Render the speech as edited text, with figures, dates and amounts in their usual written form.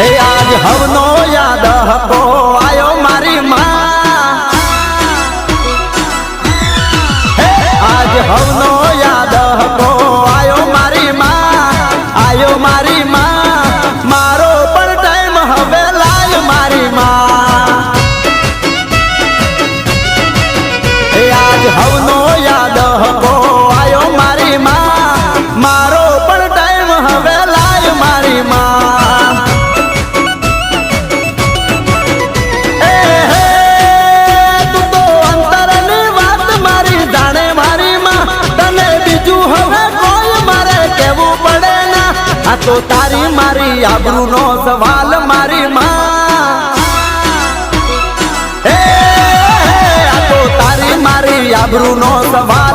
आज हवनो याद हको आयो मारी माँ आज हवनो याद हको आयो मारी माँ मारो पर टाइम हवे लाय मारी माँ आज हवनो याद हको आयो मारी माँ मारो पर टाइम हवे लाय मारी माँ तो तारी मारी आबरू नो सवाल मारी माँ तो तारी मारी आबरू नो सवाल